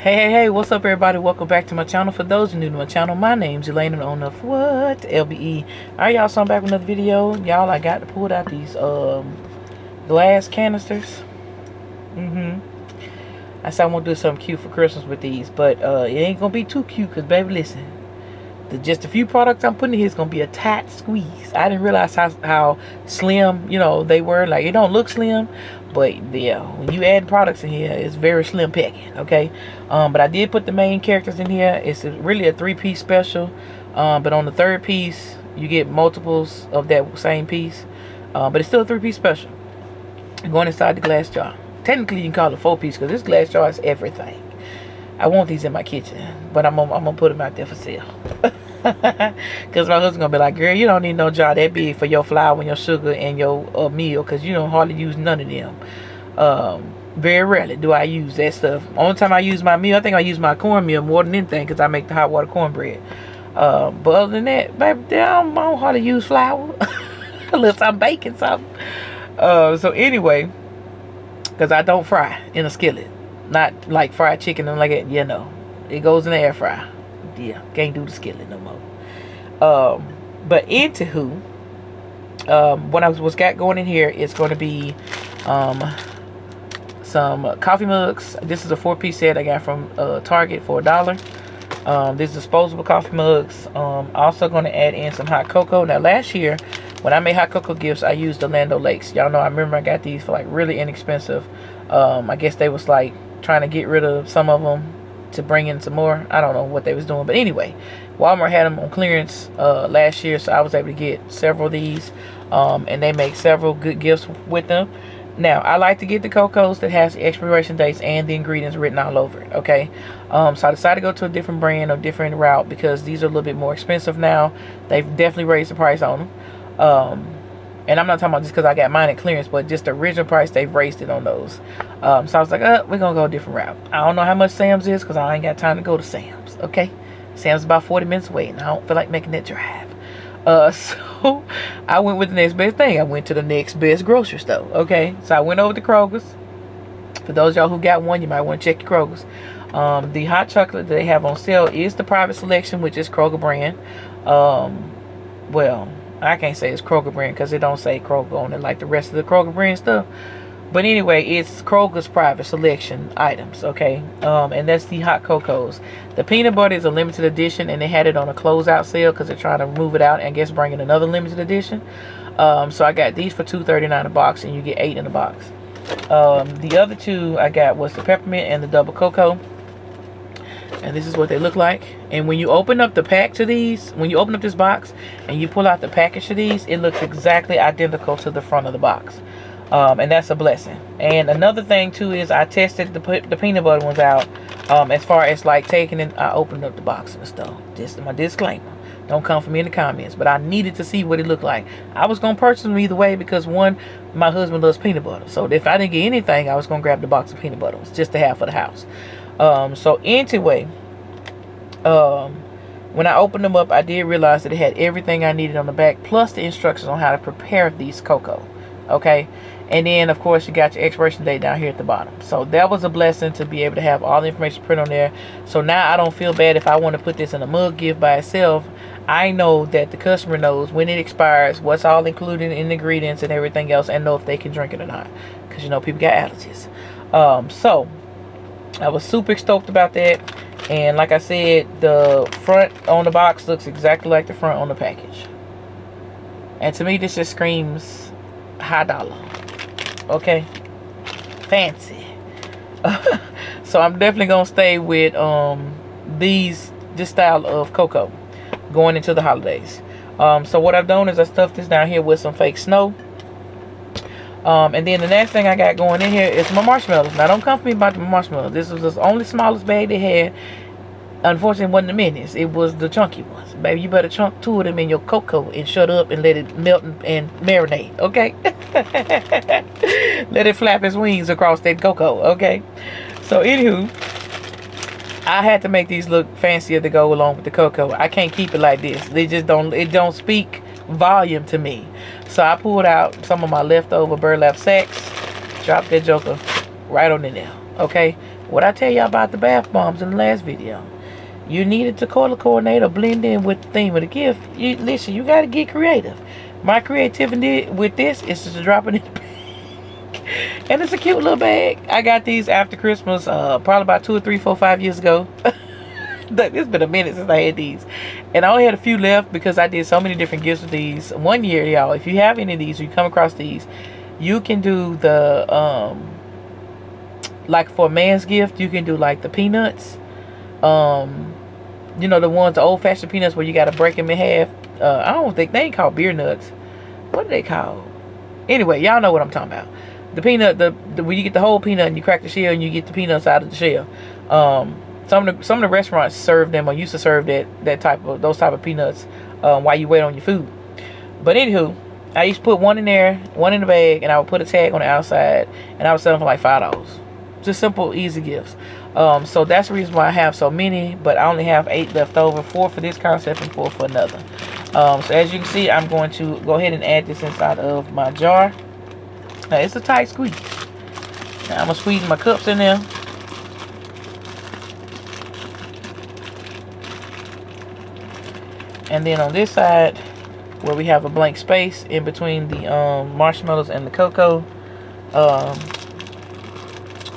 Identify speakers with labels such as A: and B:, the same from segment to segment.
A: Hey, what's up everybody? Welcome back to my channel. For those new to my channel, my name's Elaine, the owner of what? LBE. Alright y'all, so I'm back with another video. Y'all, I got to pull out these glass canisters. I said I want to do something cute for Christmas with these, but it ain't gonna be too cute because baby, listen, just a few products I'm putting in here is gonna be a tight squeeze. I didn't realize how slim, they were. Like, it don't look slim, but yeah, when you add products in here, it's very slim packing. Okay, but I did put the main characters in here. It's really a 3-piece special, but on the third piece you get multiples of that same piece, but it's still a 3-piece special going inside the glass jar. Technically you can call it a 4-piece because this glass jar is everything. I want these in my kitchen, but I'm gonna put them out there for sale. Because my husband's gonna be like, girl, you don't need no jar that big for your flour and your sugar and your meal, because you don't hardly use none of them. Very rarely do I use that stuff. Only time I use my meal, I think I use my cornmeal more than anything, because I make the hot water cornbread. But other than that, baby, I don't hardly use flour unless I'm baking something. So anyway, because I don't fry in a skillet. Not like fried chicken and like it, it goes in the air fryer. Yeah, can't do the skillet no more. But anywho, what I was got going in here is going to be some coffee mugs. This is a 4-piece set I got from Target for $1. These disposable coffee mugs. Also going to add in some hot cocoa. Now last year when I made hot cocoa gifts, I used the Land O'Lakes. Y'all know, I remember I got these for like really inexpensive. I guess they was like trying to get rid of some of them to bring in some more. I don't know what they was doing, but anyway, Walmart had them on clearance last year, so I was able to get several of these, and they make several good gifts with them. Now I like to get the cocos that has the expiration dates and the ingredients written all over it. Okay, so I decided to go to a different brand or different route because these are a little bit more expensive now. They've definitely raised the price on them. And I'm not talking about just because I got mine at clearance, but just the original price, they've raised it on those. So I was like, we're going to go a different route. I don't know how much Sam's is because I ain't got time to go to Sam's, okay? Sam's about 40 minutes away, and I don't feel like making that drive. So I went with the next best thing. I went to the next best grocery store, okay? So I went over to Kroger's. For those of y'all who got one, you might want to check your Kroger's. The hot chocolate that they have on sale is the Private Selection, which is Kroger brand. Well, I can't say it's Kroger brand because it don't say Kroger on it like the rest of the Kroger brand stuff. But anyway, it's Kroger's Private Selection items, okay? And that's the hot cocos. The peanut butter is a limited edition, and they had it on a closeout sale because they're trying to move it out and I guess bring in another limited edition. So I got these for $2.39 a box, and you get 8 in a box. The other two I got was the peppermint and the double cocoa. And this is what they look like. And when you open up the pack to these, when you open up this box and you pull out the package to these, it looks exactly identical to the front of the box. And that's a blessing. And another thing too is I tested the peanut butter ones out. As far as like taking it, I opened up the box and stuff. Just my disclaimer. Don't come for me in the comments. But I needed to see what it looked like. I was going to purchase them either way because one, my husband loves peanut butter. So if I didn't get anything, I was going to grab the box of peanut butter just to have for the house. So anyway, when I opened them up, I did realize that it had everything I needed on the back, plus the instructions on how to prepare these cocoa. Okay, and then of course you got your expiration date down here at the bottom. So that was a blessing to be able to have all the information printed on there. So now I don't feel bad if I want to put this in a mug gift by itself. I know that the customer knows when it expires, what's all included in the ingredients and everything else, and know if they can drink it or not, because people got allergies. So I was super stoked about that. And like I said, the front on the box looks exactly like the front on the package. And to me, this just screams high dollar. Okay? Fancy. So I'm definitely going to stay with this style of cocoa going into the holidays. So what I've done is I stuffed this down here with some fake snow. And then the next thing I got going in here is my marshmallows. Now don't come for me about the marshmallows. This was the only smallest bag they had. Unfortunately, it wasn't the minis. It was the chunky ones. Baby, you better chunk 2 of them in your cocoa and shut up and let it melt and marinate, okay? Let it flap its wings across that cocoa, okay? So anywho, I had to make these look fancier to go along with the cocoa. I can't keep it like this. It don't speak volume to me. So I pulled out some of my leftover burlap sacks, dropped that joker right on in there, okay? What I tell y'all about the bath bombs in the last video. You needed to color coordinate or blend in with the theme of the gift. Listen, you got to get creative. My creativity with this is just to drop it in the bag. And it's a cute little bag. I got these after Christmas, probably about 2 or 3, 4, 5 years ago. It's been a minute since I had these. And I only had a few left because I did so many different gifts with these. One year, y'all, if you have any of these or you come across these, you can do the, like for a man's gift, you can do like the peanuts. You know, the ones, the old-fashioned peanuts where you got to break them in half. I don't think, they ain't called beer nuts. What are they called? Anyway, y'all know what I'm talking about. The peanut, the when you get the whole peanut and you crack the shell and you get the peanuts out of the shell. Some of the restaurants serve them or used to serve those type of peanuts while you wait on your food. But anywho, I used to put one in there, one in the bag, and I would put a tag on the outside, and I would sell them for like $5. Just simple, easy gifts. So that's the reason why I have so many, but I only have 8 left over, 4 for this concept and 4 for another. So as you can see, I'm going to go ahead and add this inside of my jar. Now it's a tight squeeze. Now I'm gonna squeeze my cups in there. And then on this side, where we have a blank space in between the marshmallows and the cocoa,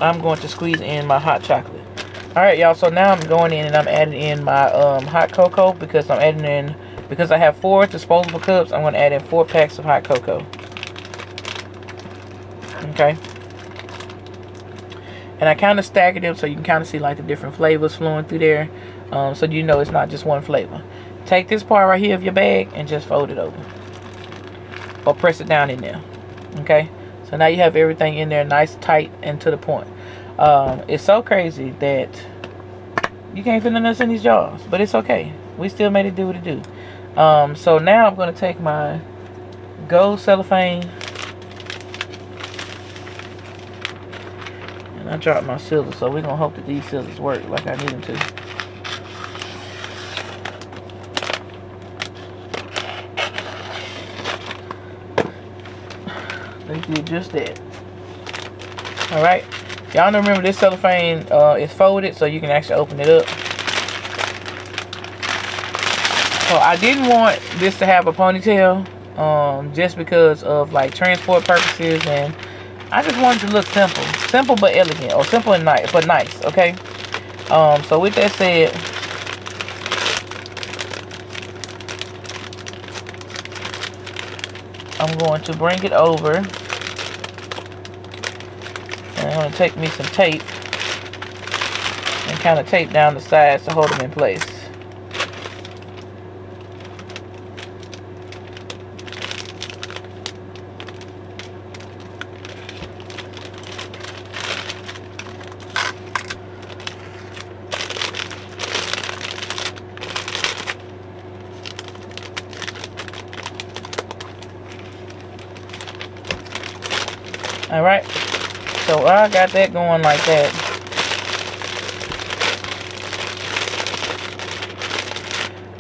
A: I'm going to squeeze in my hot chocolate. Alright, y'all, so now I'm going in and I'm adding in my hot cocoa because I have 4 disposable cups, I'm going to add in 4 packs of hot cocoa. Okay. And I kind of staggered them so you can kind of see like the different flavors flowing through there. So you know it's not just one flavor. Take this part right here of your bag and just fold it over. Or press it down in there. Okay. So now you have everything in there nice, tight, and to the point. It's so crazy that you can't fit none of this in these jars. But it's okay. We still made it do what it do. So now I'm going to take my gold cellophane. And I dropped my scissors. So we're going to hope that these scissors work like I need them to. They did just that. Alright. Y'all remember this cellophane is folded so you can actually open it up. So I didn't want this to have a ponytail. Just because of like transport purposes, and I just wanted to look simple. Simple but elegant. Or simple and nice, but nice, okay? So with that said, I'm going to bring it over. And I'm going to take me some tape and kind of tape down the sides to hold them in place. Alright, so I got that going like that.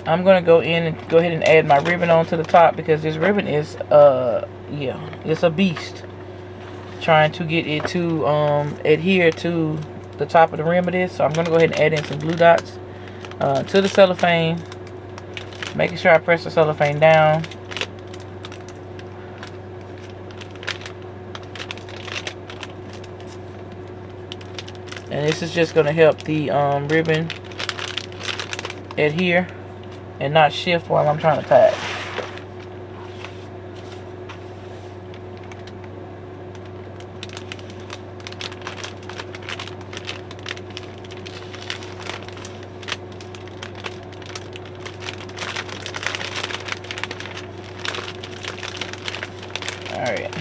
A: I'm going to go in and go ahead and add my ribbon onto the top because this ribbon is, yeah, it's a beast. Trying to get it to adhere to the top of the rim of this. So I'm going to go ahead and add in some glue dots to the cellophane. Making sure I press the cellophane down. And this is just going to help the ribbon adhere and not shift while I'm trying to tie it. Alright.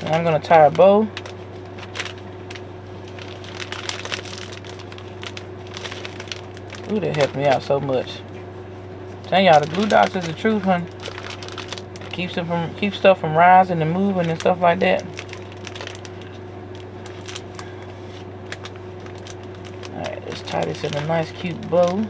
A: And I'm going to tie a bow. Ooh, that helped me out so much. Tell y'all, the glue dots is the truth, hun. Keeps stuff from rising and moving and stuff like that. Alright, let's tie this in a nice cute bow.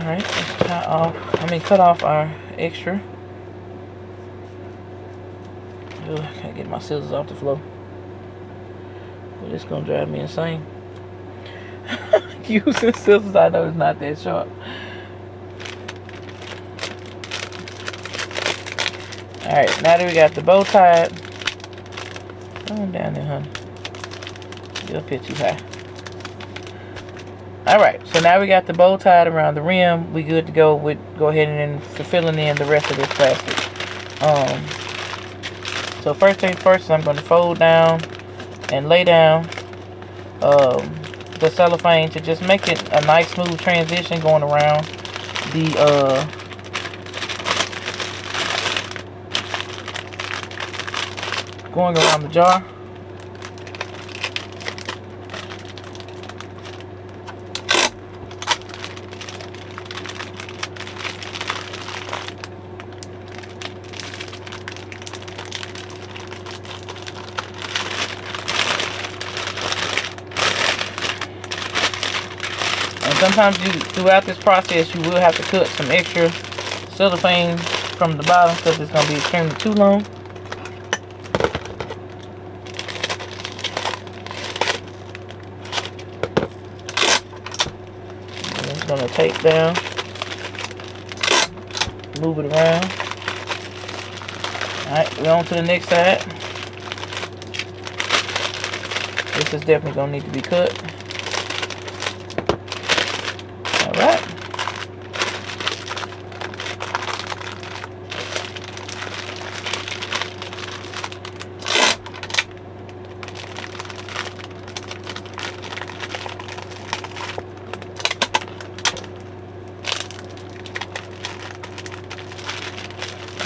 A: Alright, let's cut off our extra. Ugh, I can't get my scissors off the floor. Well, it's gonna drive me insane. Using scissors, I know it's not that sharp. Alright, now that we got the bow tied. Come on down there, honey. You're up here too high. Alright, so now we got the bow tied around the rim. We good to go with go ahead and then filling in the rest of this plastic. So first things first, I'm going to fold down and lay down the cellophane to just make it a nice smooth transition going around the jar. And sometimes throughout this process, you will have to cut some extra cellophane from the bottom because it's going to be extremely too long. And it's going to tape down, move it around. Alright, we're on to the next side. This is definitely going to need to be cut. Alright.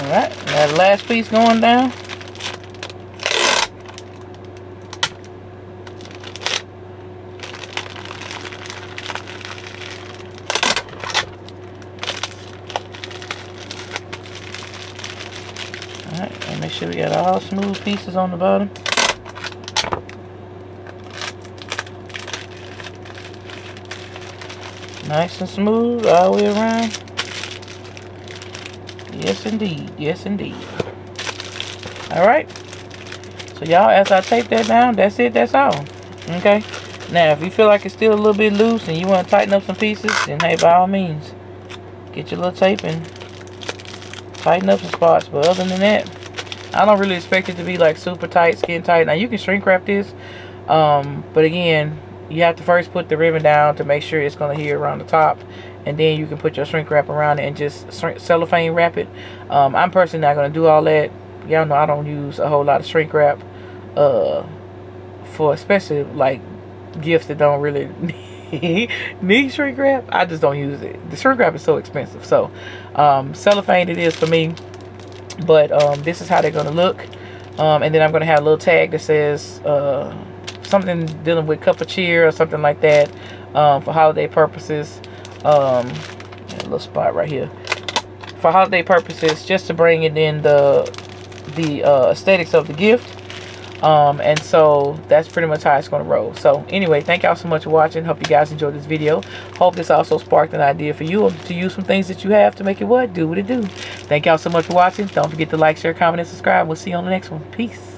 A: Alright, now the last piece going down. Alright, and make sure we got all smooth pieces on the bottom. Nice and smooth all the way around. Yes indeed, yes indeed. Alright, so y'all, as I tape that down, that's it, that's all. Okay, now if you feel like it's still a little bit loose and you want to tighten up some pieces, then hey, by all means, get your little tape and tighten up some spots. But other than that, I don't really expect it to be like super tight, skin tight. Now you can shrink wrap this, but again, you have to first put the ribbon down to make sure it's going to adhere around the top, and then you can put your shrink wrap around it and just cellophane wrap it. I'm personally not going to do all that. Y'all know I don't use a whole lot of shrink wrap for especially like gifts that don't really need shrink wrap. I just don't use it. The shrink wrap is so expensive. So cellophane it is for me. But this is how they're going to look. And then I'm going to have a little tag that says something dealing with cup of cheer or something like that for holiday purposes. A little spot right here for holiday purposes, just to bring it in the aesthetics of the gift. And so that's pretty much how it's going to roll. So anyway, thank y'all so much for watching. Hope you guys enjoyed this video. Hope this also sparked an idea for you to use some things that you have to make it do what it do. Thank y'all so much for watching. Don't forget to like, share, comment, and subscribe. We'll see you on the next one. Peace.